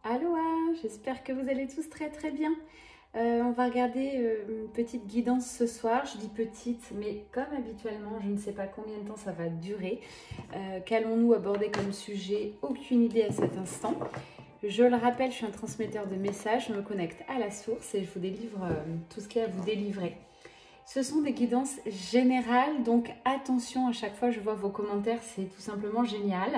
Aloha, j'espère que vous allez tous très bien. On va regarder une petite guidance ce soir. Je dis petite, mais comme habituellement, je ne sais pas combien de temps ça va durer. Qu'allons-nous aborder comme sujet? Aucune idée à cet instant. Je le rappelle, je suis un transmetteur de messages, je me connecte à la source et je vous délivre tout ce qu'il y a à vous délivrer. Ce sont des guidances générales, donc attention, à chaque fois je vois vos commentaires, c'est tout simplement génial.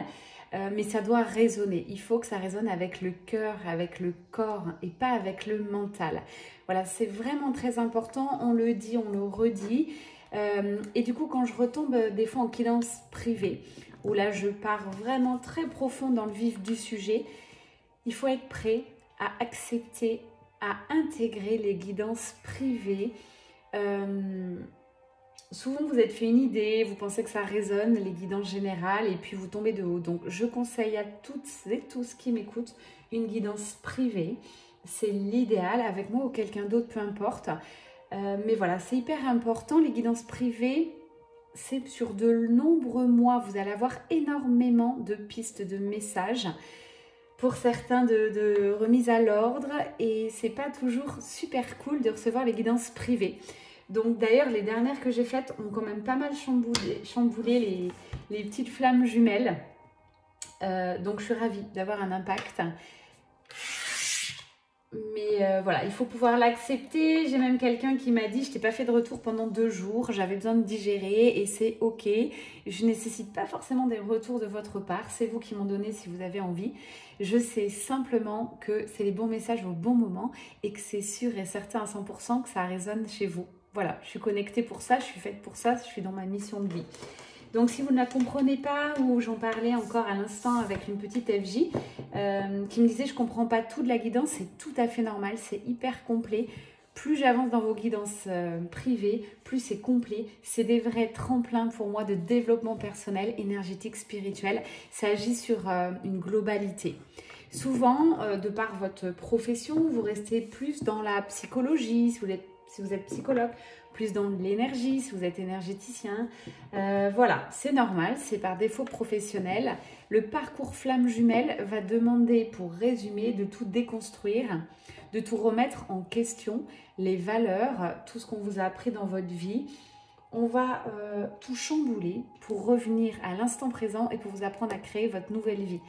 Mais ça doit résonner. Il faut que ça résonne avec le cœur, avec le corps et pas avec le mental. Voilà, c'est vraiment très important. On le dit, on le redit. Et du coup, quand je retombe des fois en guidance privée, où là je pars vraiment très profond dans le vif du sujet, il faut être prêt à accepter, à intégrer les guidances privées. Souvent, vous êtes fait une idée, vous pensez que ça résonne, les guidances générales, et puis vous tombez de haut. Donc, je conseille à toutes et tous qui m'écoutent une guidance privée. C'est l'idéal, avec moi ou quelqu'un d'autre, peu importe. Mais voilà, c'est hyper important. Les guidances privées, c'est sur de nombreux mois. Vous allez avoir énormément de pistes de messages. Pour certains, de remise à l'ordre. Et c'est pas toujours super cool de recevoir les guidances privées. Donc d'ailleurs, les dernières que j'ai faites ont quand même pas mal chamboulé les petites flammes jumelles. Donc je suis ravie d'avoir un impact. Mais voilà, il faut pouvoir l'accepter. J'ai même quelqu'un qui m'a dit, je t'ai pas fait de retour pendant 2 jours, j'avais besoin de digérer et c'est ok. Je nécessite pas forcément des retours de votre part, c'est vous qui m'en donnez si vous avez envie. Je sais simplement que c'est les bons messages au bon moment et que c'est sûr et certain à 100% que ça résonne chez vous. Voilà, je suis connectée pour ça, je suis faite pour ça, je suis dans ma mission de vie. Donc si vous ne la comprenez pas, ou j'en parlais encore à l'instant avec une petite FJ qui me disait je ne comprends pas tout de la guidance, c'est tout à fait normal, c'est hyper complet. Plus j'avance dans vos guidances privées, plus c'est complet. C'est des vrais tremplins pour moi de développement personnel, énergétique, spirituel. Ça agit sur une globalité. Souvent, de par votre profession, vous restez plus dans la psychologie, si vous êtes psychologue, plus dans l'énergie, si vous êtes énergéticien. Voilà, c'est normal, c'est par défaut professionnel. Le parcours flamme jumelle va demander, pour résumer, de tout déconstruire, de tout remettre en question, les valeurs, tout ce qu'on vous a appris dans votre vie. On va tout chambouler pour revenir à l'instant présent et pour vous apprendre à créer votre nouvelle vie.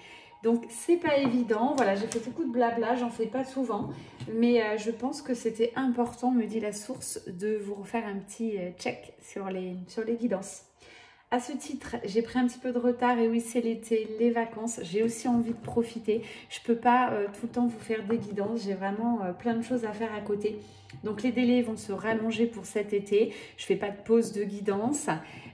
Donc, c'est pas évident. Voilà, j'ai fait beaucoup de blabla, j'en fais pas souvent. Mais je pense que c'était important, me dit la source, de vous refaire un petit check sur les guidances. À ce titre, j'ai pris un petit peu de retard et oui, c'est l'été, les vacances. J'ai aussi envie de profiter. Je peux pas tout le temps vous faire des guidances. J'ai vraiment plein de choses à faire à côté. Donc les délais vont se rallonger pour cet été. Je fais pas de pause de guidance.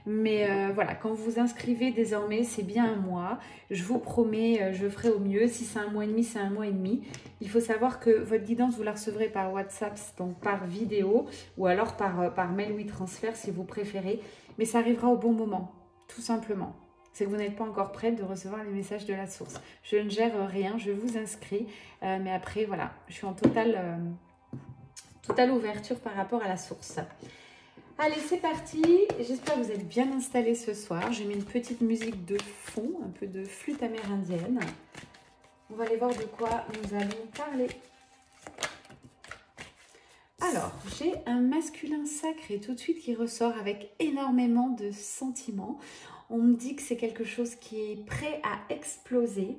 Mais voilà, quand vous vous inscrivez désormais, c'est bien un mois. Je vous promets, je ferai au mieux. Si c'est un mois et demi, c'est un mois et demi. Il faut savoir que votre guidance, vous la recevrez par WhatsApp, donc par vidéo, ou alors par mail ou e-transfert si vous préférez. Mais ça arrivera au bon moment, tout simplement. C'est que vous n'êtes pas encore prête de recevoir les messages de la source. Je ne gère rien, je vous inscris. Mais après, voilà, je suis en totale ouverture par rapport à la source. Allez, c'est parti. J'espère que vous êtes bien installés ce soir. J'ai mis une petite musique de fond, un peu de flûte amérindienne. On va aller voir de quoi nous allons parler. Alors, j'ai un masculin sacré tout de suite qui ressort avec énormément de sentiments. On me dit que c'est quelque chose qui est prêt à exploser.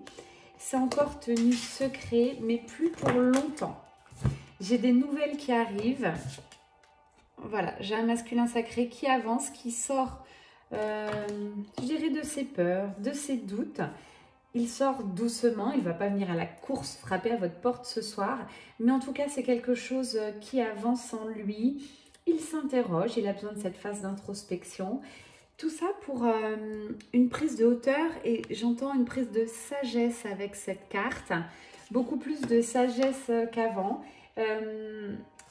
C'est encore tenu secret, mais plus pour longtemps. J'ai des nouvelles qui arrivent. Voilà, j'ai un masculin sacré qui avance, qui sort, je dirais, de ses peurs, de ses doutes. Il sort doucement, il ne va pas venir à la course frapper à votre porte ce soir, mais en tout cas, c'est quelque chose qui avance en lui. Il s'interroge, il a besoin de cette phase d'introspection. Tout ça pour une prise de hauteur et j'entends une prise de sagesse avec cette carte, beaucoup plus de sagesse qu'avant.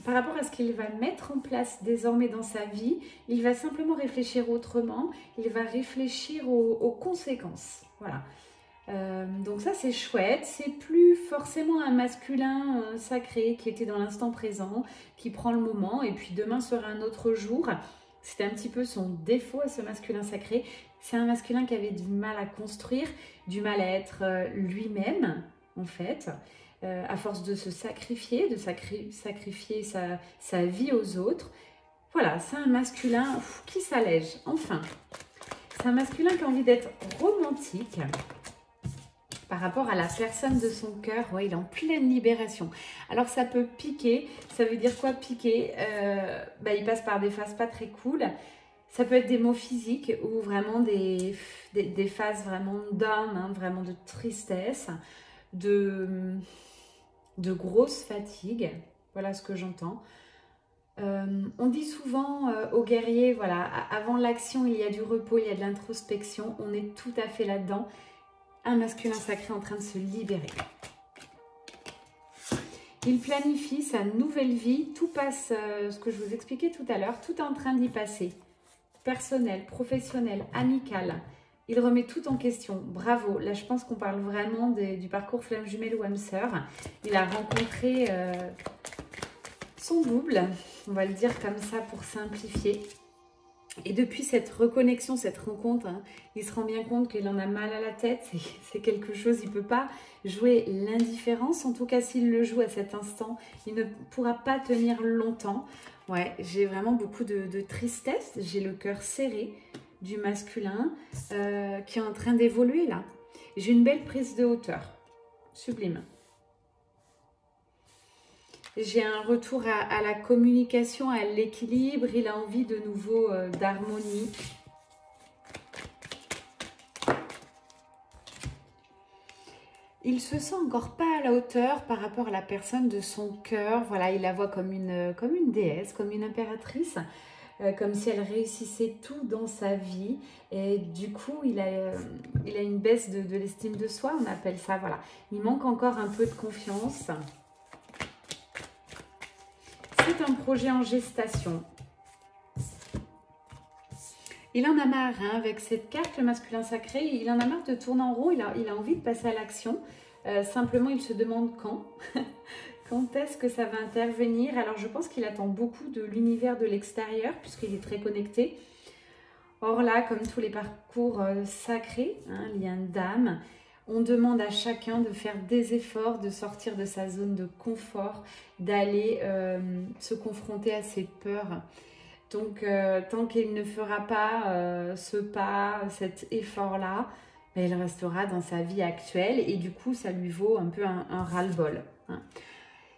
Par rapport à ce qu'il va mettre en place désormais dans sa vie, il va simplement réfléchir autrement, il va réfléchir aux conséquences. Voilà. Donc ça c'est chouette, c'est plus forcément un masculin sacré qui était dans l'instant présent, qui prend le moment et puis demain sera un autre jour. C'était un petit peu son défaut à ce masculin sacré. C'est un masculin qui avait du mal à construire, du mal à être lui-même en fait. à force de se sacrifier, de sacrifier sa vie aux autres. Voilà, c'est un masculin qui s'allège, enfin. C'est un masculin qui a envie d'être romantique par rapport à la personne de son cœur. Ouais, il est en pleine libération. Alors, ça peut piquer. Ça veut dire quoi, piquer? Il passe par des phases pas très cool. Ça peut être des mots physiques ou vraiment des phases vraiment d'âme, hein, vraiment de tristesse, de grosse fatigue. Voilà ce que j'entends. On dit souvent aux guerriers, voilà, avant l'action, il y a du repos, il y a de l'introspection. On est tout à fait là-dedans. Un masculin sacré en train de se libérer. Il planifie sa nouvelle vie. Tout passe, ce que je vous expliquais tout à l'heure, tout est en train d'y passer. Personnel, professionnel, amical. Il remet tout en question. Bravo. Là, je pense qu'on parle vraiment du parcours flamme jumelle ou âme sœur. Il a rencontré son double, on va le dire comme ça pour simplifier. Et depuis cette reconnexion, cette rencontre, hein, il se rend bien compte qu'il en a mal à la tête. C'est quelque chose, il ne peut pas jouer l'indifférence. En tout cas, s'il le joue à cet instant, il ne pourra pas tenir longtemps. Ouais, j'ai vraiment beaucoup de tristesse. J'ai le cœur serré du masculin qui est en train d'évoluer là. J'ai une belle prise de hauteur. Sublime. J'ai un retour à la communication, à l'équilibre. Il a envie de nouveau d'harmonie. Il se sent encore pas à la hauteur par rapport à la personne de son cœur. Voilà, il la voit comme une déesse, comme une impératrice, comme si elle réussissait tout dans sa vie. Et du coup, il a une baisse de l'estime de soi, on appelle ça. Voilà, il manque encore un peu de confiance. C'est un projet en gestation. Il en a marre, hein, avec cette carte, le masculin sacré, il en a marre de tourner en rond, il a envie de passer à l'action. Simplement, il se demande quand. Quand est-ce que ça va intervenir? Alors, je pense qu'il attend beaucoup de l'univers de l'extérieur, puisqu'il est très connecté. Or là, comme tous les parcours sacrés, hein, lien d'âme, on demande à chacun de faire des efforts, de sortir de sa zone de confort, d'aller se confronter à ses peurs. Donc, tant qu'il ne fera pas ce pas, cet effort-là, ben, il restera dans sa vie actuelle et du coup, ça lui vaut un peu un ras-le-bol, hein.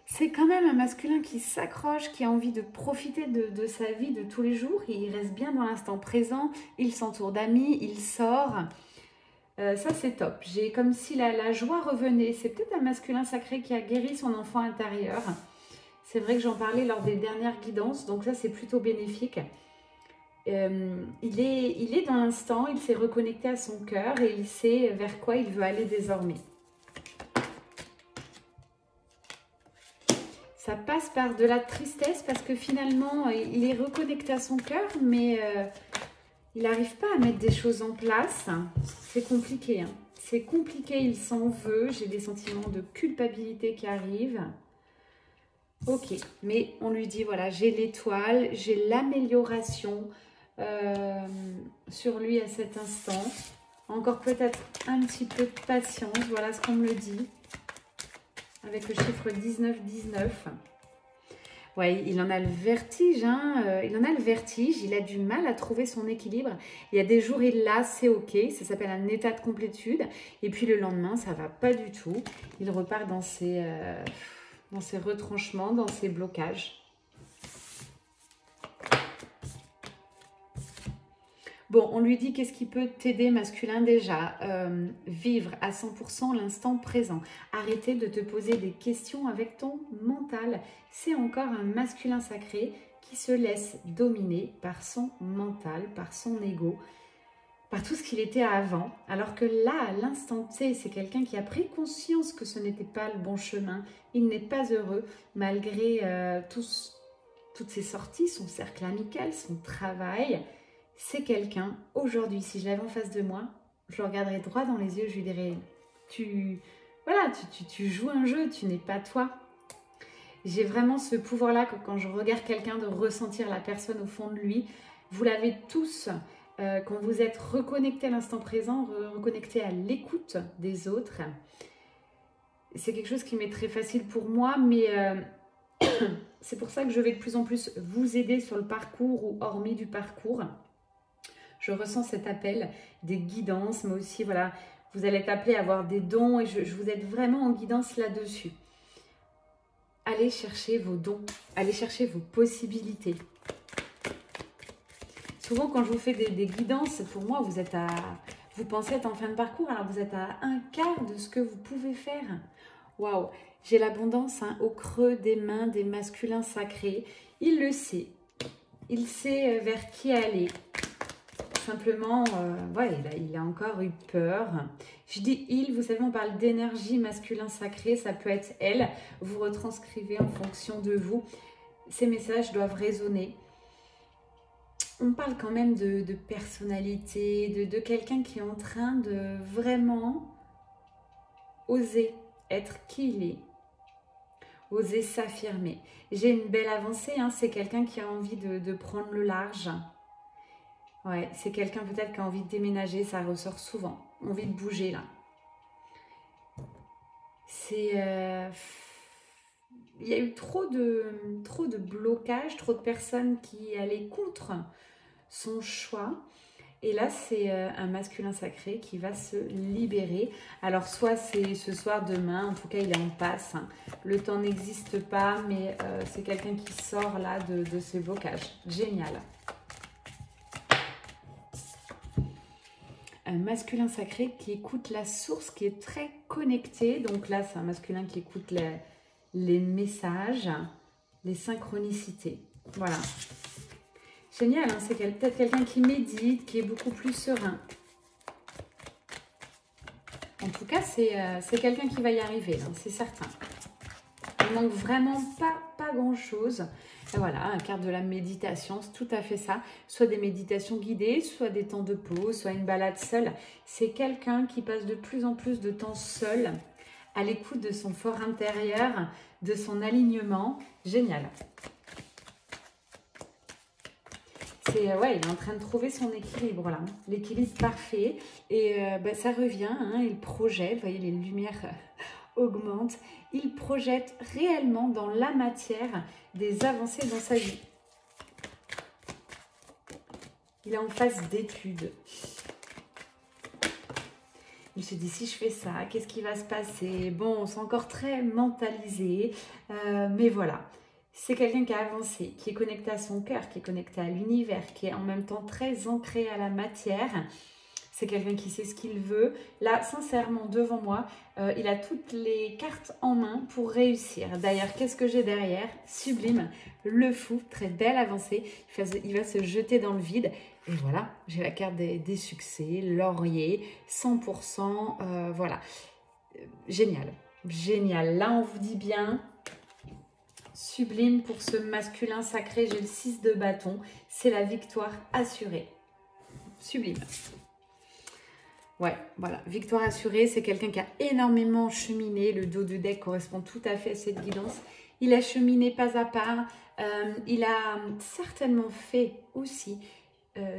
C'est quand même un masculin qui s'accroche, qui a envie de profiter de sa vie de tous les jours. Il reste bien dans l'instant présent, il s'entoure d'amis, il sort. Ça, c'est top. J'ai comme si la joie revenait. C'est peut-être un masculin sacré qui a guéri son enfant intérieur. C'est vrai que j'en parlais lors des dernières guidances, donc ça, c'est plutôt bénéfique. Il est dans l'instant, il s'est reconnecté à son cœur et il sait vers quoi il veut aller désormais. Ça passe par de la tristesse parce que finalement, il est reconnecté à son cœur, mais il n'arrive pas à mettre des choses en place. C'est compliqué, hein. C'est compliqué, il s'en veut. J'ai des sentiments de culpabilité qui arrivent. Ok, mais on lui dit, voilà, j'ai l'étoile, j'ai l'amélioration sur lui à cet instant. Encore peut-être un petit peu de patience, voilà ce qu'on me le dit. Avec le chiffre 19-19. Ouais, il en a le vertige, hein. Il en a le vertige, il a du mal à trouver son équilibre. Il y a des jours, il l'a, c'est ok, ça s'appelle un état de complétude. Et puis le lendemain, ça va pas du tout. Il repart dans ses retranchements, dans ses blocages. Bon, on lui dit qu'est-ce qui peut t'aider masculin déjà, vivre à 100% l'instant présent. Arrêter de te poser des questions avec ton mental. C'est encore un masculin sacré qui se laisse dominer par son mental, par son ego, par tout ce qu'il était avant. Alors que là, à l'instant T, c'est quelqu'un qui a pris conscience que ce n'était pas le bon chemin. Il n'est pas heureux malgré toutes ses sorties, son cercle amical, son travail. C'est quelqu'un, aujourd'hui, si je l'avais en face de moi, je le regarderais droit dans les yeux, je lui dirais, tu joues un jeu, tu n'es pas toi. J'ai vraiment ce pouvoir-là, quand je regarde quelqu'un, de ressentir la personne au fond de lui. Vous l'avez tous, quand vous êtes reconnecté à l'instant présent, reconnecté à l'écoute des autres. c'est quelque chose qui m'est très facile pour moi, mais c'est pour ça que je vais de plus en plus vous aider sur le parcours ou hormis du parcours. Je ressens cet appel des guidances, mais aussi, voilà, vous allez être appelé à avoir des dons et je vous aide vraiment en guidance là-dessus. Allez chercher vos dons, allez chercher vos possibilités. Souvent, quand je vous fais des guidances, pour moi, vous pensez être en fin de parcours, alors vous êtes à un quart de ce que vous pouvez faire. Waouh, j'ai l'abondance au creux des mains des masculins sacrés. Il le sait. Il sait vers qui aller. Simplement, ouais, il a encore eu peur. Je dis il, vous savez, on parle d'énergie masculin sacré, ça peut être elle. Vous retranscrivez en fonction de vous. Ces messages doivent résonner. On parle quand même de personnalité, de quelqu'un qui est en train de vraiment oser être qui il est, oser s'affirmer. J'ai une belle avancée, hein, c'est quelqu'un qui a envie de prendre le large. Ouais, c'est quelqu'un peut-être qui a envie de déménager, ça ressort souvent. Envie de bouger là. C'est... il y a eu trop de blocages, trop de personnes qui allaient contre son choix. Et là, c'est un masculin sacré qui va se libérer. Alors, soit c'est ce soir, demain, en tout cas, il est en passe. Hein. Le temps n'existe pas, mais c'est quelqu'un qui sort là de ce blocage. Génial. Un masculin sacré qui écoute la source, qui est très connecté. Donc là, c'est un masculin qui écoute les messages, les synchronicités. Voilà. Génial, hein, c'est peut-être quelqu'un qui médite, qui est beaucoup plus serein. En tout cas, c'est quelqu'un qui va y arriver, hein, c'est certain. Il manque vraiment pas grand-chose. Et voilà, un quart de la méditation, c'est tout à fait ça. Soit des méditations guidées, soit des temps de pause, soit une balade seule. C'est quelqu'un qui passe de plus en plus de temps seul, à l'écoute de son fort intérieur, de son alignement. Génial. Ouais, il est en train de trouver son équilibre là, l'équilibre parfait. Et ça revient, hein, il projette, vous voyez les lumières augmentent. Il projette réellement dans la matière des avancées dans sa vie. Il est en phase d'étude. Il se dit, si je fais ça, qu'est-ce qui va se passer? Bon, c'est encore très mentalisé, mais voilà. C'est quelqu'un qui a avancé, qui est connecté à son cœur, qui est connecté à l'univers, qui est en même temps très ancré à la matière. C'est quelqu'un qui sait ce qu'il veut. Là, sincèrement, devant moi, il a toutes les cartes en main pour réussir. D'ailleurs, qu'est-ce que j'ai derrière? Sublime, le fou, très belle avancée. Il va se jeter dans le vide. Et voilà, j'ai la carte des succès, laurier, 100%, voilà. Génial, génial. Là, on vous dit bien... Sublime pour ce masculin sacré, j'ai le 6 de bâton, c'est la victoire assurée. Sublime. Ouais, voilà, victoire assurée, c'est quelqu'un qui a énormément cheminé, le dos du deck correspond tout à fait à cette guidance. Il a cheminé pas à pas, il a certainement fait aussi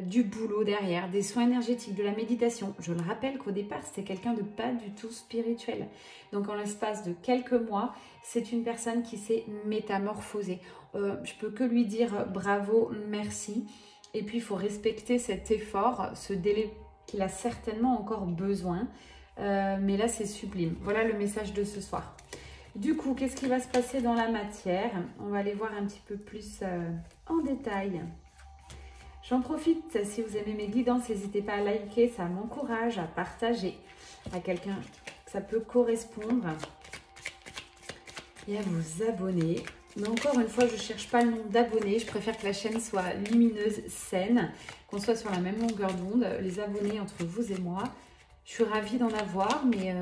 du boulot derrière, des soins énergétiques, de la méditation. Je le rappelle qu'au départ, c'était quelqu'un de pas du tout spirituel. Donc, en l'espace de quelques mois, c'est une personne qui s'est métamorphosée. Je peux que lui dire bravo, merci. Et puis, il faut respecter cet effort, ce délai qu'il a certainement encore besoin. Mais là, c'est sublime. Voilà le message de ce soir. Du coup, qu'est-ce qui va se passer dans la matière? On va aller voir un petit peu plus en détail. J'en profite, si vous aimez mes guidances, n'hésitez pas à liker, ça m'encourage à partager à quelqu'un que ça peut correspondre et à vous abonner. Mais encore une fois, je ne cherche pas le nombre d'abonnés, je préfère que la chaîne soit lumineuse, saine, qu'on soit sur la même longueur d'onde, les abonnés entre vous et moi. Je suis ravie d'en avoir, mais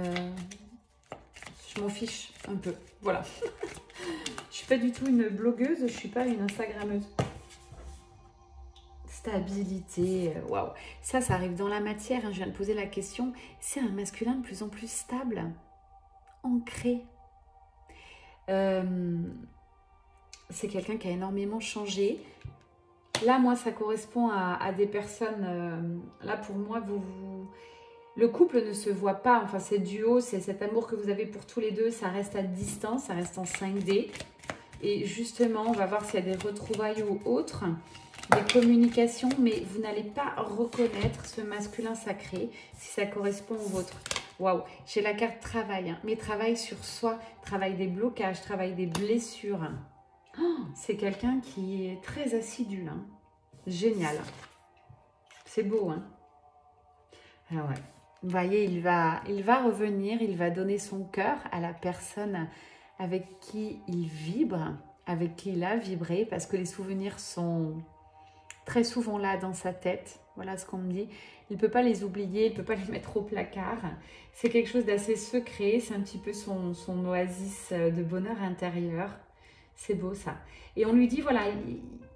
je m'en fiche un peu, voilà. Je ne suis pas du tout une blogueuse, je ne suis pas une Instagrammeuse. Stabilité, waouh. Ça arrive dans la matière, hein, je viens de poser la question. C'est un masculin de plus en plus stable, ancré. C'est quelqu'un qui a énormément changé. Là, moi, ça correspond à des personnes... là, pour moi, Le couple ne se voit pas, enfin c'est duo, c'est cet amour que vous avez pour tous les deux, ça reste à distance, ça reste en 5D. Et justement, on va voir s'il y a des retrouvailles ou autres, des communications, mais vous n'allez pas reconnaître ce masculin sacré si ça correspond au vôtre. Waouh, j'ai la carte travail, hein, mais travail sur soi, travail des blocages, travail des blessures. Oh, c'est quelqu'un qui est très assidu, hein. Génial. C'est beau, hein. Ah ouais. Vous voyez, il va revenir, il va donner son cœur à la personne avec qui il vibre, avec qui il a vibré, parce que les souvenirs sont très souvent là dans sa tête. Voilà ce qu'on me dit. Il ne peut pas les oublier, il ne peut pas les mettre au placard. C'est quelque chose d'assez secret, c'est un petit peu son oasis de bonheur intérieur. C'est beau ça. Et on lui dit, voilà,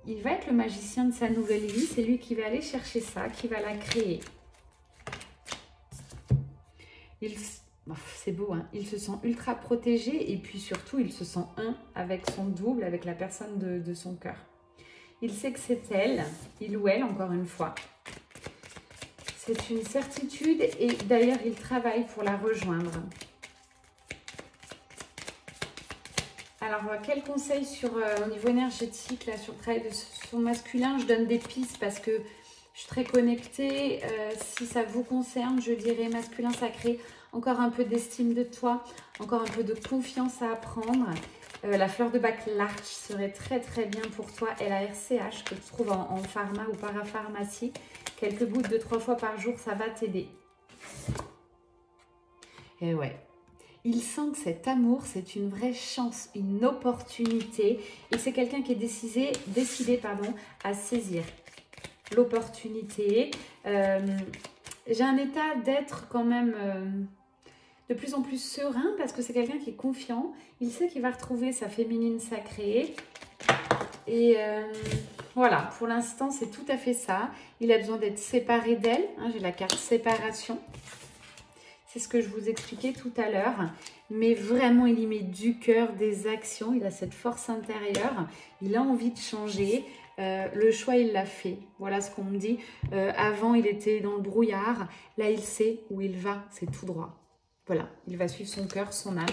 il va être le magicien de sa nouvelle vie, c'est lui qui va aller chercher ça, qui va la créer. C'est beau, hein. Il se sent ultra protégé et puis surtout, il se sent un avec son double, avec la personne de son cœur. Il sait que c'est elle, il ou elle, encore une fois. C'est une certitude et d'ailleurs, il travaille pour la rejoindre. Alors, quel conseil sur, au niveau énergétique, là, sur le travail de son masculin? Je donne des pistes parce que je suis très connectée. Si ça vous concerne, je dirais masculin sacré, encore un peu d'estime de toi, encore un peu de confiance à apprendre. La fleur de bac large serait très très bien pour toi. LARCH que tu trouves en pharma ou parapharmacie. Quelques gouttes de 3 fois par jour, ça va t'aider. Et ouais. Il sent que cet amour, c'est une vraie chance, une opportunité. Et c'est quelqu'un qui est décidé à saisir l'opportunité. J'ai un état d'être quand même de plus en plus serein parce que c'est quelqu'un qui est confiant. Il sait qu'il va retrouver sa féminine sacrée. Et voilà, pour l'instant, c'est tout à fait ça. Il a besoin d'être séparé d'elle. Hein, j'ai la carte séparation. C'est ce que je vous expliquais tout à l'heure. Mais vraiment, il y met du cœur, des actions. Il a cette force intérieure. Il a envie de changer. Le choix, il l'a fait. Voilà ce qu'on me dit. Avant, il était dans le brouillard. Là, il sait où il va. C'est tout droit. Voilà, il va suivre son cœur, son âme.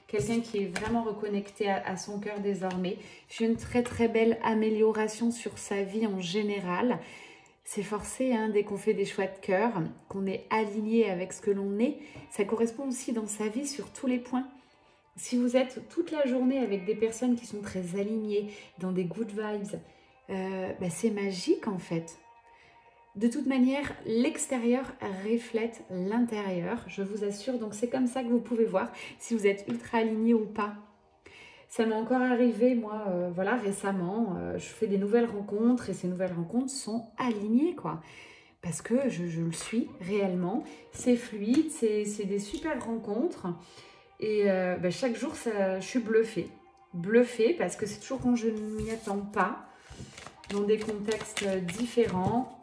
Quelqu'un qui est vraiment reconnecté à son cœur désormais. J'ai une très très belle amélioration sur sa vie en général. C'est forcé, hein, dès qu'on fait des choix de cœur, qu'on est aligné avec ce que l'on est. Ça correspond aussi dans sa vie sur tous les points. Si vous êtes toute la journée avec des personnes qui sont très alignées, dans des good vibes, c'est magique en fait. De toute manière, l'extérieur reflète l'intérieur, je vous assure. Donc, c'est comme ça que vous pouvez voir si vous êtes ultra aligné ou pas. Ça m'est encore arrivé, moi, voilà, récemment. Je fais des nouvelles rencontres et ces nouvelles rencontres sont alignées, quoi. Parce que je le suis réellement. C'est fluide, c'est des super rencontres. Et chaque jour, je suis bluffée. Bluffée parce que c'est toujours quand je ne m'y attends pas, dans des contextes différents.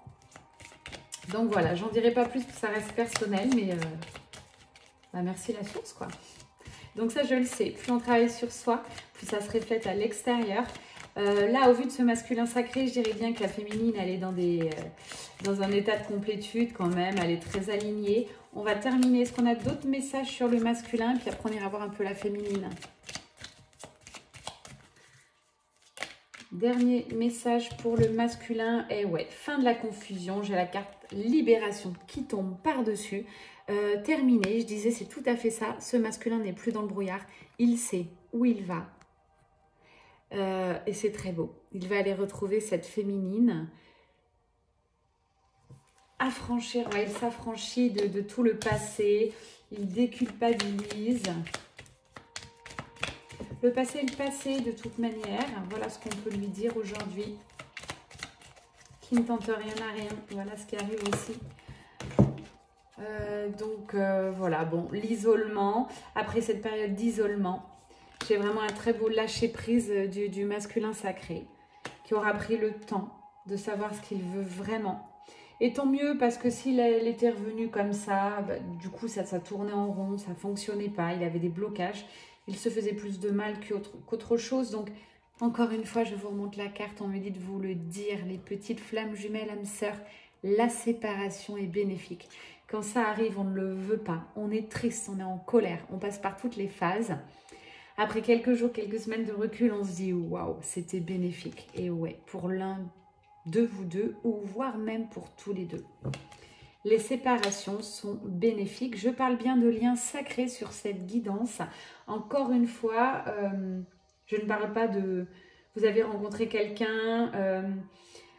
Donc voilà, j'en dirai pas plus, ça reste personnel, mais merci la source, quoi. Donc ça, je le sais, plus on travaille sur soi, plus ça se reflète à l'extérieur. Là, au vu de ce masculin sacré, je dirais bien que la féminine, elle est dans un état de complétude quand même, elle est très alignée. On va terminer, est-ce qu'on a d'autres messages sur le masculin? Puis après, on ira voir un peu la féminine. Dernier message pour le masculin, et ouais, fin de la confusion, j'ai la carte libération qui tombe par-dessus. Terminé, je disais, c'est tout à fait ça, ce masculin n'est plus dans le brouillard, il sait où il va. Et c'est très beau, il va aller retrouver cette féminine, affranchir, ouais, il s'affranchit de tout le passé, il déculpabilise. Le passé est le passé de toute manière. Voilà ce qu'on peut lui dire aujourd'hui. Qui ne tente rien à rien. Voilà ce qui arrive aussi. Voilà, bon, l'isolement. Après cette période d'isolement, j'ai vraiment un très beau lâcher-prise du masculin sacré qui aura pris le temps de savoir ce qu'il veut vraiment. Et tant mieux parce que s'il était revenu comme ça, du coup, ça tournait en rond, ça ne fonctionnait pas, il avait des blocages. Il se faisait plus de mal qu'autre chose. Donc, encore une fois, je vous remonte la carte. On me dit de vous le dire. Les petites flammes jumelles, âmes sœurs, la séparation est bénéfique. Quand ça arrive, on ne le veut pas. On est triste, on est en colère. On passe par toutes les phases. Après quelques jours, quelques semaines de recul, on se dit waouh, c'était bénéfique. Et ouais, pour l'un de vous deux, ou voire même pour tous les deux. Les séparations sont bénéfiques. Je parle bien de liens sacrés sur cette guidance. Encore une fois, je ne parle pas de... Vous avez rencontré quelqu'un,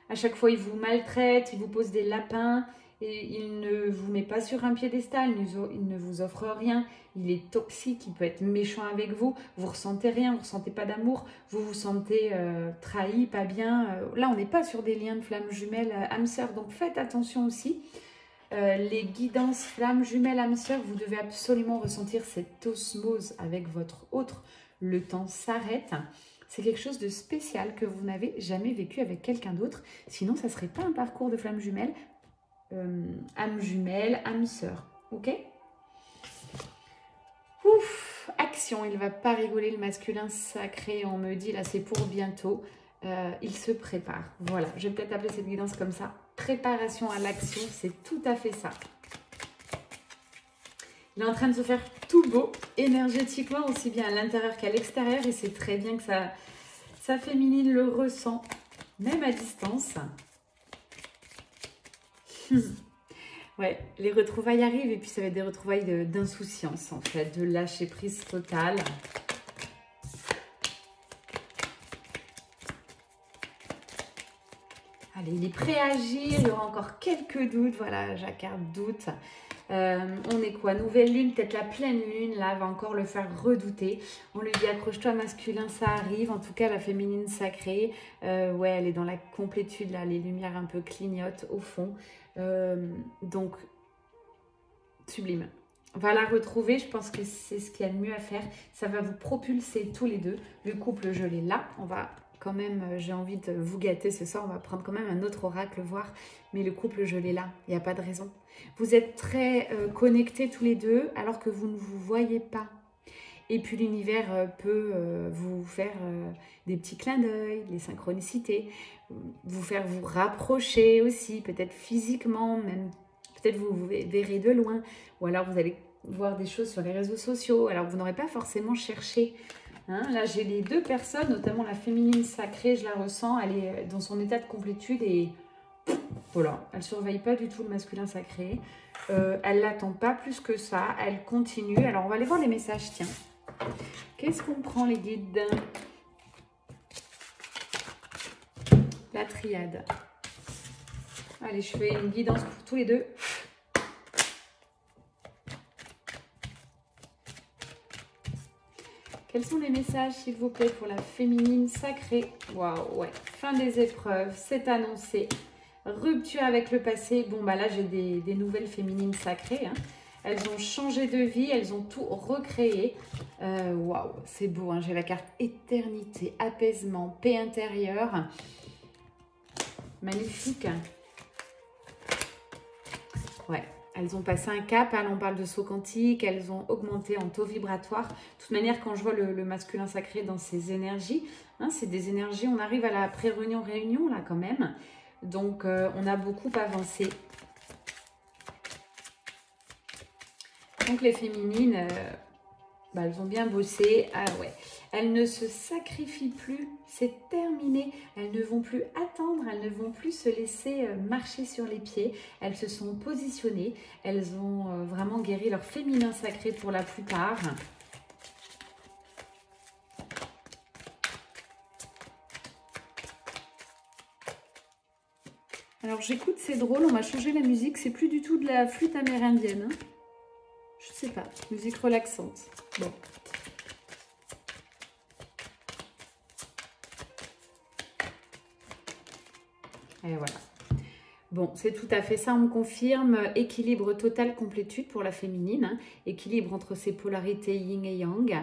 à chaque fois il vous maltraite, il vous pose des lapins, et il ne vous met pas sur un piédestal, il ne vous offre rien, il est toxique, il peut être méchant avec vous, vous ressentez rien, vous ne ressentez pas d'amour, vous vous sentez trahi, pas bien. Là, on n'est pas sur des liens de flammes jumelles âme sœur, donc faites attention aussi. Les guidances flammes jumelles âme sœur, vous devez absolument ressentir cette osmose avec votre autre. Le temps s'arrête. C'est quelque chose de spécial que vous n'avez jamais vécu avec quelqu'un d'autre. Sinon, ça ne serait pas un parcours de flammes jumelles. Âme jumelle, âme sœur. Ok? Ouf! Action, il ne va pas rigoler le masculin sacré. On me dit, là, c'est pour bientôt. Il se prépare. Voilà, je vais peut-être appeler cette guidance comme ça. Préparation à l'action, c'est tout à fait ça. Il est en train de se faire tout beau, énergétiquement, aussi bien à l'intérieur qu'à l'extérieur. Et c'est très bien que sa féminine le ressent, même à distance. Ouais, les retrouvailles arrivent et puis ça va être des retrouvailles d'insouciance, en fait, de lâcher prise totale. Allez, il est prêt à agir, il y aura encore quelques doutes, voilà, Jacquard doute. On est quoi? Nouvelle lune, peut-être la pleine lune, là, va encore le faire redouter. On lui dit accroche-toi masculin, ça arrive. En tout cas, la féminine sacrée, ouais, elle est dans la complétude, là, les lumières un peu clignotent au fond. Donc, sublime. On va la retrouver, je pense que c'est ce qu'il y a de mieux à faire. Ça va vous propulser tous les deux. Le couple, je l'ai là, on va... Quand même, j'ai envie de vous gâter ce soir. On va prendre quand même un autre oracle, voir. Mais le couple, je l'ai là. Il n'y a pas de raison. Vous êtes très connectés tous les deux, alors que vous ne vous voyez pas. Et puis, l'univers peut vous faire des petits clins d'œil, les synchronicités. Vous faire vous rapprocher aussi, peut-être physiquement, même. Peut-être vous verrez de loin. Ou alors, vous allez voir des choses sur les réseaux sociaux. Alors, vous n'aurez pas forcément cherché... Hein, là, j'ai les deux personnes, notamment la féminine sacrée, je la ressens, elle est dans son état de complétude et voilà, elle ne surveille pas du tout le masculin sacré. Elle ne l'attend pas plus que ça, elle continue. Alors, on va aller voir les messages, tiens. Qu'est-ce qu'on prend, les guides? La triade. Allez, je fais une guidance pour tous les deux. Quels sont les messages, s'il vous plaît, pour la féminine sacrée? Waouh, ouais. Fin des épreuves, c'est annoncé. Rupture avec le passé. Bon, bah là, j'ai des nouvelles féminines sacrées. Hein. Elles ont changé de vie, elles ont tout recréé. Waouh, c'est beau. Hein. J'ai la carte éternité, apaisement, paix intérieure. Magnifique. Ouais. Elles ont passé un cap, hein, on parle de saut quantique, elles ont augmenté en taux vibratoire. De toute manière, quand je vois le masculin sacré dans ses énergies, hein, c'est des énergies, on arrive à la pré-réunion, là quand même. Donc, on a beaucoup avancé. Donc, les féminines, bah, elles ont bien bossé. Ah ouais. Elles ne se sacrifient plus, c'est terminé. Elles ne vont plus attendre, elles ne vont plus se laisser marcher sur les pieds. Elles se sont positionnées, elles ont vraiment guéri leur féminin sacré pour la plupart. Alors j'écoute, c'est drôle, on m'a changé la musique, c'est plus du tout de la flûte amérindienne. Hein. Je sais pas, musique relaxante. Bon. Et voilà. Bon, c'est tout à fait ça, on me confirme. Équilibre total, complétude pour la féminine. Hein. Équilibre entre ses polarités yin et yang.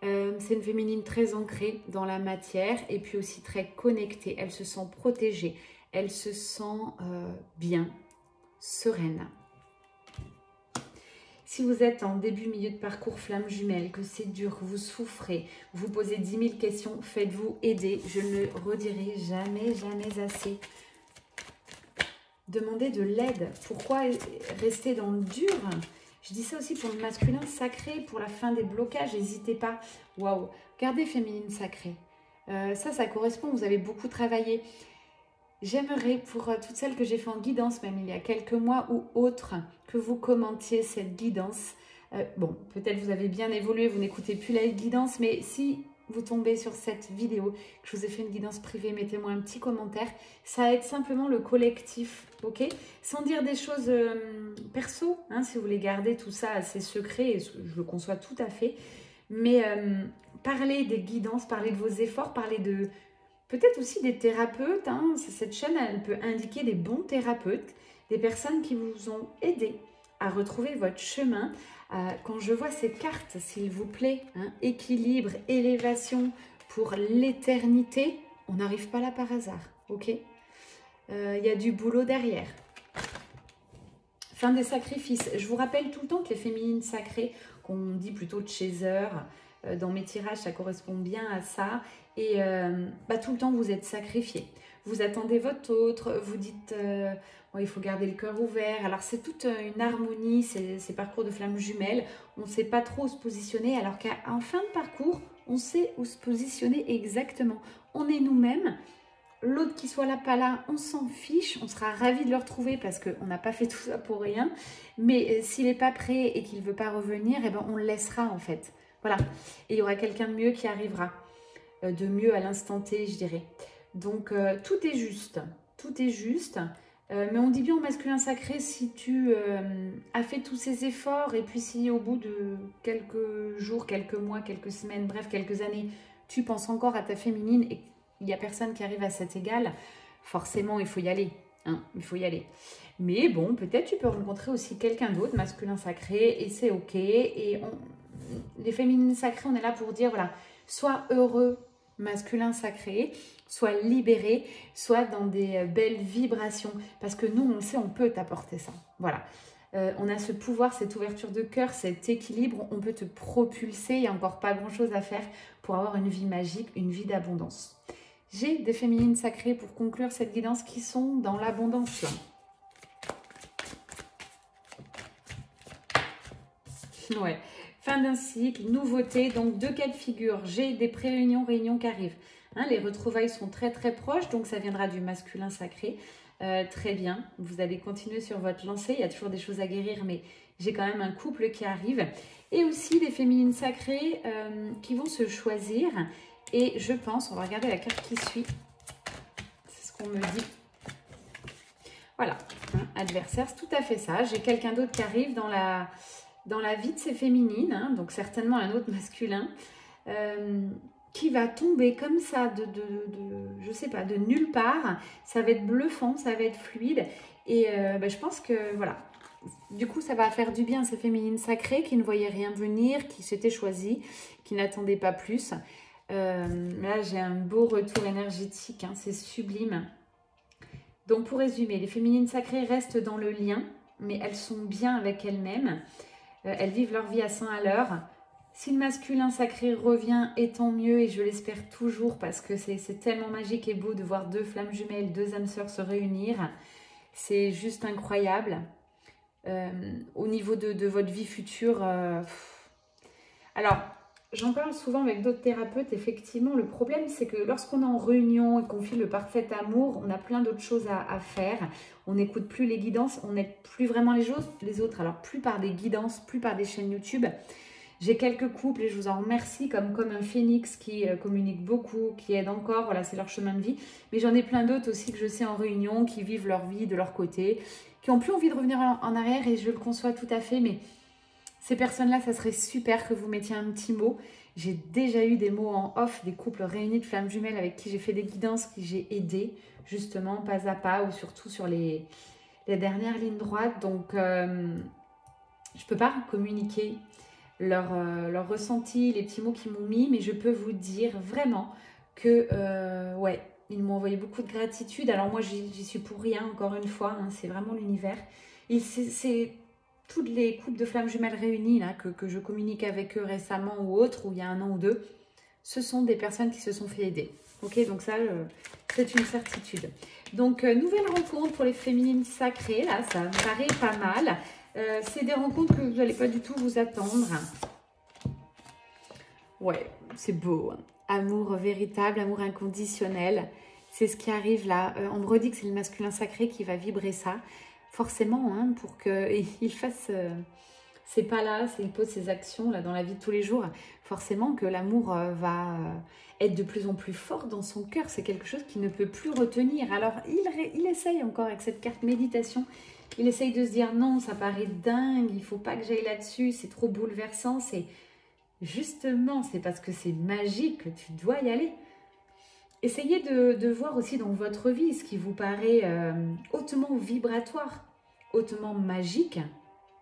C'est une féminine très ancrée dans la matière et puis aussi très connectée. Elle se sent protégée. Elle se sent bien, sereine. Si vous êtes en début, milieu de parcours flamme jumelle, que c'est dur, que vous souffrez, vous posez 10 000 questions, faites-vous aider. Je ne le redirai jamais, jamais assez. Demandez de l'aide. Pourquoi rester dans le dur? Je dis ça aussi pour le masculin sacré, pour la fin des blocages. N'hésitez pas. Waouh. Regardez féminine sacrée. Ça correspond. Vous avez beaucoup travaillé. J'aimerais, pour toutes celles que j'ai fait en guidance, même il y a quelques mois ou autres, que vous commentiez cette guidance. Bon, peut-être vous avez bien évolué, vous n'écoutez plus la guidance, mais si vous tombez sur cette vidéo, que je vous ai fait une guidance privée, mettez-moi un petit commentaire. Ça aide simplement le collectif, ok? Sans dire des choses perso, hein, si vous voulez garder tout ça assez secret, je le conçois tout à fait. Mais parlez des guidances, parlez de vos efforts, parlez de... Peut-être aussi des thérapeutes, hein. Cette chaîne, elle peut indiquer des bons thérapeutes, des personnes qui vous ont aidé à retrouver votre chemin. Quand je vois ces cartes, s'il vous plaît, hein, équilibre, élévation pour l'éternité, on n'arrive pas là par hasard, ok? Y a du boulot derrière. Fin des sacrifices. Je vous rappelle tout le temps que les féminines sacrées, qu'on dit plutôt chaser, dans mes tirages, ça correspond bien à ça. Et tout le temps, vous êtes sacrifiés. Vous attendez votre autre, vous dites bon, il faut garder le cœur ouvert. Alors, c'est toute une harmonie, ces parcours de flammes jumelles. On ne sait pas trop où se positionner, alors qu'en fin de parcours, on sait où se positionner exactement. On est nous-mêmes. L'autre qui soit là, pas là, on s'en fiche. On sera ravis de le retrouver parce qu'on n'a pas fait tout ça pour rien. Mais s'il n'est pas prêt et qu'il ne veut pas revenir, eh ben, on le laissera en fait. Voilà. Et il y aura quelqu'un de mieux qui arrivera. De mieux à l'instant T, je dirais. Donc, tout est juste. Tout est juste. Mais on dit bien au masculin sacré, si tu as fait tous ces efforts et puis si au bout de quelques jours, quelques mois, quelques semaines, bref, quelques années, tu penses encore à ta féminine et il n'y a personne qui arrive à cet égal, forcément, il faut y aller. Hein, il faut y aller. Mais bon, peut-être tu peux rencontrer aussi quelqu'un d'autre, masculin sacré, et c'est ok. Et les féminines sacrées, on est là pour dire, voilà, sois heureux, masculin sacré, soit libéré, soit dans des belles vibrations. Parce que nous, on le sait, on peut t'apporter ça. Voilà. On a ce pouvoir, cette ouverture de cœur, cet équilibre. On peut te propulser. Il n'y a encore pas grand-chose à faire pour avoir une vie magique, une vie d'abondance. J'ai des féminines sacrées pour conclure cette guidance qui sont dans l'abondance. Ouais. Fin d'un cycle, nouveauté, donc deux cas de figure. J'ai des pré-réunions, réunions qui arrivent. Hein, les retrouvailles sont très très proches, donc ça viendra du masculin sacré. Très bien, vous allez continuer sur votre lancée. Il y a toujours des choses à guérir, mais j'ai quand même un couple qui arrive. Et aussi des féminines sacrées qui vont se choisir. Et je pense, on va regarder la carte qui suit. C'est ce qu'on me dit. Voilà, hein, adversaire, c'est tout à fait ça. J'ai quelqu'un d'autre qui arrive dans la vie de ces féminines, hein, donc certainement un autre masculin, qui va tomber comme ça je sais pas, de nulle part. Ça va être bluffant, ça va être fluide. Et je pense que, voilà, du coup, ça va faire du bien à ces féminines sacrées qui ne voyaient rien venir, qui s'étaient choisies, qui n'attendaient pas plus. Là, j'ai un beau retour énergétique, hein, c'est sublime. Donc, pour résumer, les féminines sacrées restent dans le lien, mais elles sont bien avec elles-mêmes. Elles vivent leur vie à 100 à l'heure. Si le masculin sacré revient, et tant mieux, et je l'espère toujours, parce que c'est tellement magique et beau de voir deux flammes jumelles, deux âmes sœurs se réunir. C'est juste incroyable. Au niveau de votre vie future, alors, j'en parle souvent avec d'autres thérapeutes, effectivement, le problème c'est que lorsqu'on est en réunion et qu'on vit le parfait amour, on a plein d'autres choses à faire, on n'écoute plus les guidances, on n'aide plus vraiment les autres, alors plus par des guidances, plus par des chaînes YouTube. J'ai quelques couples et je vous en remercie comme un phénix qui communique beaucoup, qui aide encore, voilà, c'est leur chemin de vie. Mais j'en ai plein d'autres aussi que je sais en réunion, qui vivent leur vie de leur côté, qui n'ont plus envie de revenir en arrière et je le conçois tout à fait, mais... Ces personnes-là, ça serait super que vous mettiez un petit mot. J'ai déjà eu des mots en off, des couples réunis de flammes jumelles avec qui j'ai fait des guidances, qui j'ai aidé, justement, pas à pas, ou surtout sur les dernières lignes droites. Donc, je ne peux pas communiquer leur ressenti, les petits mots qu'ils m'ont mis, mais je peux vous dire vraiment que, ouais, ils m'ont envoyé beaucoup de gratitude. Alors moi, j'y suis pour rien, encore une fois, hein, c'est vraiment l'univers. Et c'est toutes les couples de flammes jumelles réunies là, que je communique avec eux récemment ou autres, ou il y a un an ou deux, ce sont des personnes qui se sont fait aider. Ok, donc ça, c'est une certitude. Donc, nouvelle rencontre pour les féminines sacrées. Là, ça me paraît pas mal. C'est des rencontres que vous n'allez pas du tout vous attendre. Ouais, c'est beau. Hein. Amour véritable, amour inconditionnel. C'est ce qui arrive là. On me redit que c'est le masculin sacré qui va vibrer ça. Forcément, hein, pour qu'il fasse ces pas-là, il pose ses actions là, dans la vie de tous les jours. Forcément que l'amour va être de plus en plus fort dans son cœur. C'est quelque chose qu'il ne peut plus retenir. Alors, il essaye encore avec cette carte méditation. Il essaye de se dire non, ça paraît dingue, il ne faut pas que j'aille là-dessus, c'est trop bouleversant. C'est justement, c'est parce que c'est magique que tu dois y aller. Essayez de voir aussi dans votre vie ce qui vous paraît hautement vibratoire, hautement magique.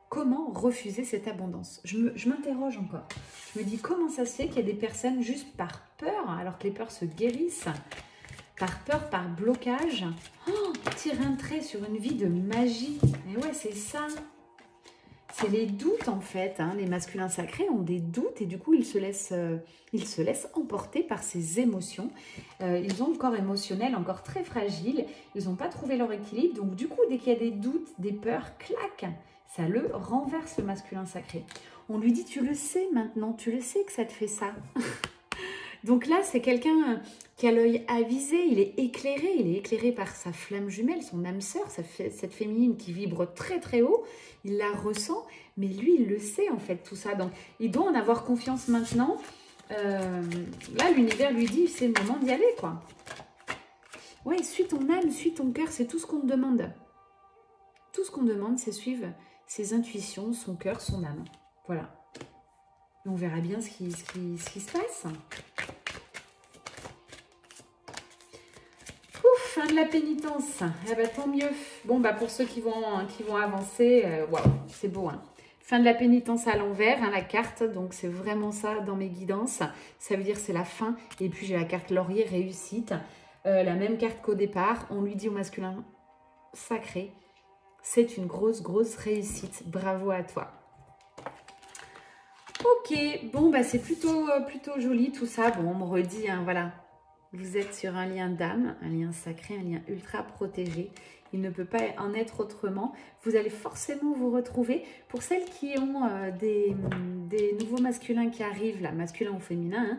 Comment refuser cette abondance? Je m'interroge encore. Je me dis comment ça se fait qu'il y a des personnes juste par peur, alors que les peurs se guérissent, par peur, par blocage, tirent un trait sur une vie de magie. Et ouais, c'est ça. C'est les doutes en fait. Hein. Les masculins sacrés ont des doutes et du coup, ils se laissent emporter par ces émotions. Ils ont le corps émotionnel encore très fragile. Ils n'ont pas trouvé leur équilibre. Donc du coup, dès qu'il y a des doutes, des peurs, clac, ça le renverse le masculin sacré. On lui dit, tu le sais maintenant, tu le sais que ça te fait ça. Donc là, c'est quelqu'un qui a l'œil avisé, il est éclairé par sa flamme jumelle, son âme sœur, cette féminine qui vibre très très haut, il la ressent, mais lui, il le sait en fait, tout ça. Donc, il doit en avoir confiance maintenant. Là, l'univers lui dit, c'est le moment d'y aller, quoi. Ouais, suis ton âme, suis ton cœur, c'est tout ce qu'on te demande. Tout ce qu'on demande, c'est suivre ses intuitions, son cœur, son âme. Voilà. Et on verra bien ce qui se passe. Ouf, fin de la pénitence. Eh ben, tant mieux. Bon, bah, pour ceux qui vont avancer, waouh, c'est beau. Hein. Fin de la pénitence à l'envers, hein, la carte. Donc, c'est vraiment ça dans mes guidances. Ça veut dire c'est la fin. Et puis, j'ai la carte laurier, réussite. La même carte qu'au départ. On lui dit au masculin sacré, c'est une grosse réussite. Bravo à toi. Ok, bon, bah c'est plutôt joli tout ça. Bon, on me redit, hein, voilà. Vous êtes sur un lien d'âme, un lien sacré, un lien ultra protégé. Il ne peut pas en être autrement. Vous allez forcément vous retrouver. Pour celles qui ont des nouveaux masculins qui arrivent, là, masculin ou féminin,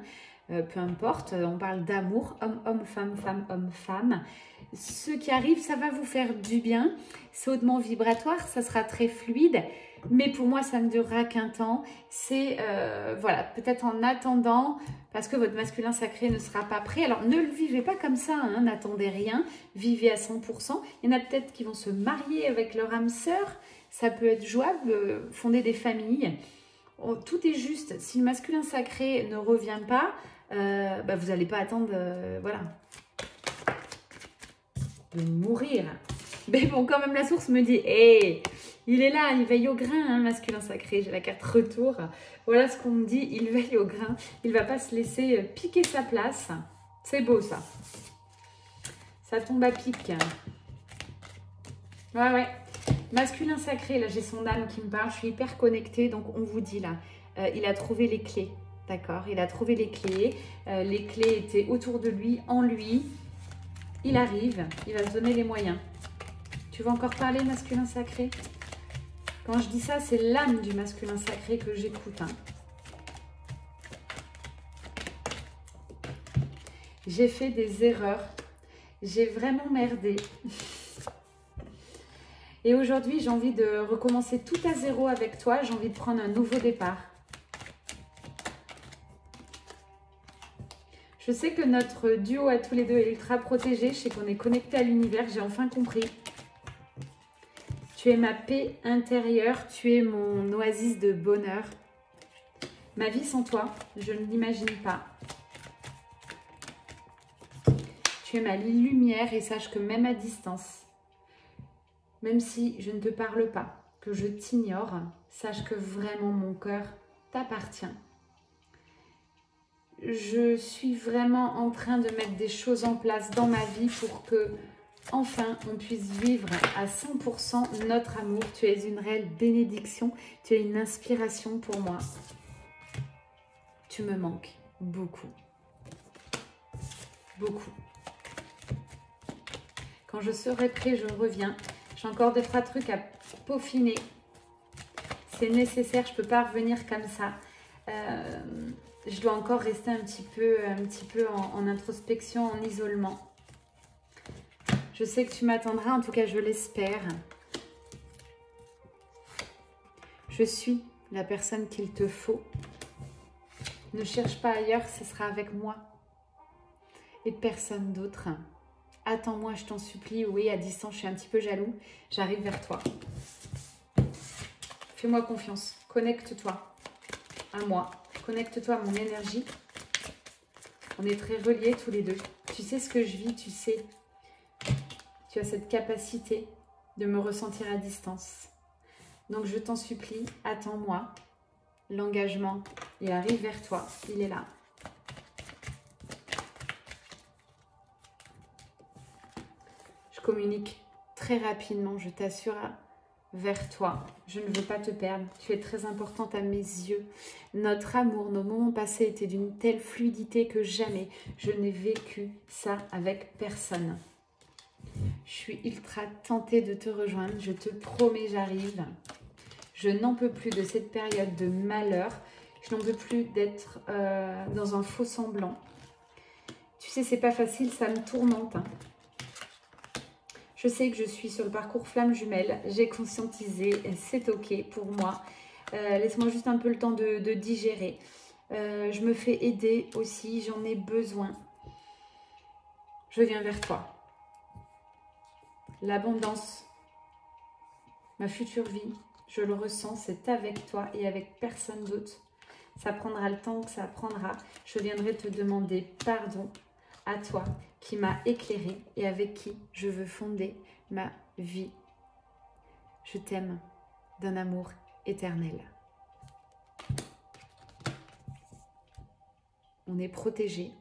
hein, peu importe, on parle d'amour, homme, femme, femme, homme, femme. Ce qui arrive, ça va vous faire du bien. C'est hautement vibratoire, ça sera très fluide. Mais pour moi, ça ne durera qu'un temps. C'est, voilà, peut-être en attendant, parce que votre masculin sacré ne sera pas prêt. Alors, ne le vivez pas comme ça, hein, n'attendez rien. Vivez à 100%. Il y en a peut-être qui vont se marier avec leur âme sœur. Ça peut être jouable, fonder des familles. Tout est juste. Si le masculin sacré ne revient pas, bah, vous n'allez pas attendre, voilà, de mourir. Mais bon, quand même, la source me dit, hé, il est là, il veille au grain, hein, masculin sacré. J'ai la carte retour. Voilà ce qu'on me dit, il veille au grain. Il ne va pas se laisser piquer sa place. C'est beau, ça. Ça tombe à pic. Ouais. Masculin sacré, là, j'ai son âme qui me parle. Je suis hyper connectée, donc on vous dit, là, il a trouvé les clés. D'accord, il a trouvé les clés. Les clés étaient autour de lui, en lui. Il arrive, il va se donner les moyens. Tu vas encore parler, masculin sacré? Quand je dis ça, c'est l'âme du masculin sacré que j'écoute. Hein. J'ai fait des erreurs. J'ai vraiment merdé. Et aujourd'hui, j'ai envie de recommencer tout à zéro avec toi. J'ai envie de prendre un nouveau départ. Je sais que notre duo à tous les deux est ultra protégé. Je sais qu'on est connecté à l'univers. J'ai enfin compris. Tu es ma paix intérieure. Tu es mon oasis de bonheur. Ma vie sans toi, je ne l'imagine pas. Tu es ma lumière et sache que même à distance, même si je ne te parle pas, que je t'ignore, sache que vraiment mon cœur t'appartient. Je suis vraiment en train de mettre des choses en place dans ma vie pour que, enfin, on puisse vivre à 100% notre amour. Tu es une réelle bénédiction, tu es une inspiration pour moi. Tu me manques beaucoup. beaucoup. Quand je serai prêt, je reviens. J'ai encore 2-3 trucs à peaufiner. C'est nécessaire, je ne peux pas revenir comme ça. Je dois encore rester un petit peu en introspection, en isolement. Je sais que tu m'attendras, en tout cas je l'espère. Je suis la personne qu'il te faut. Ne cherche pas ailleurs, ce sera avec moi et personne d'autre. Attends-moi, je t'en supplie. Oui, à distance, je suis un petit peu jaloux. J'arrive vers toi. Fais-moi confiance. Connecte-toi à moi. Connecte-toi à mon énergie. On est très reliés tous les deux. Tu sais ce que je vis, tu sais. Tu as cette capacité de me ressentir à distance. Donc, je t'en supplie, attends-moi. L'engagement, il arrive vers toi. Il est là. Je communique très rapidement, je t'assure, vers toi. Je ne veux pas te perdre. Tu es très importante à mes yeux. Notre amour, nos moments passés étaient d'une telle fluidité que jamais je n'ai vécu ça avec personne. Je suis ultra tentée de te rejoindre. Je te promets, j'arrive. Je n'en peux plus de cette période de malheur. Je n'en peux plus d'être dans un faux semblant. Tu sais, c'est pas facile, ça me tourmente. Hein. Je sais que je suis sur le parcours flamme jumelle. J'ai conscientisé, c'est ok pour moi. Laisse-moi juste un peu le temps de digérer. Je me fais aider aussi, j'en ai besoin. Je viens vers toi. L'abondance, ma future vie, je le ressens, c'est avec toi et avec personne d'autre. Ça prendra le temps que ça prendra. Je viendrai te demander pardon à toi qui m'a éclairé et avec qui je veux fonder ma vie. Je t'aime d'un amour éternel. On est protégé.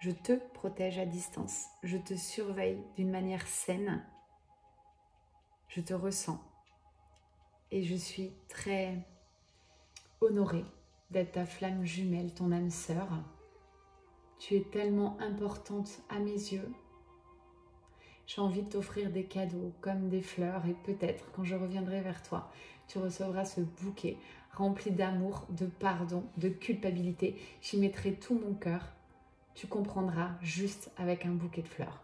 Je te protège à distance. Je te surveille d'une manière saine. Je te ressens. Et je suis très honorée d'être ta flamme jumelle, ton âme sœur. Tu es tellement importante à mes yeux. J'ai envie de t'offrir des cadeaux comme des fleurs et peut-être quand je reviendrai vers toi, tu recevras ce bouquet rempli d'amour, de pardon, de culpabilité. J'y mettrai tout mon cœur. Tu comprendras juste avec un bouquet de fleurs.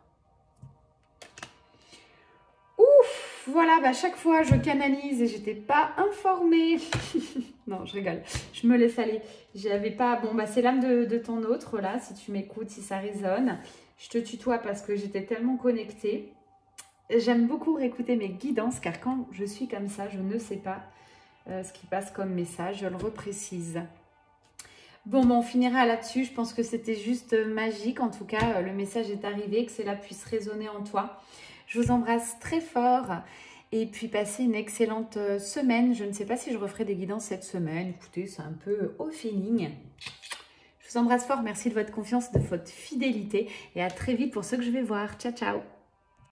Ouf, voilà, bah chaque fois je canalise et j'étais pas informée. Non, je rigole. Je me laisse aller. J'avais pas. Bon, bah c'est l'âme de ton autre là. Si tu m'écoutes, si ça résonne, je te tutoie parce que j'étais tellement connectée. J'aime beaucoup réécouter mes guidances car quand je suis comme ça, je ne sais pas ce qui passe comme message. Je le reprécise. Bon, bah, on finira là-dessus. Je pense que c'était juste magique. En tout cas, le message est arrivé, que cela puisse résonner en toi. Je vous embrasse très fort. Et puis, passez une excellente semaine. Je ne sais pas si je referai des guidances cette semaine. Écoutez, c'est un peu au feeling. Je vous embrasse fort. Merci de votre confiance, de votre fidélité. Et à très vite pour ceux que je vais voir. Ciao, ciao.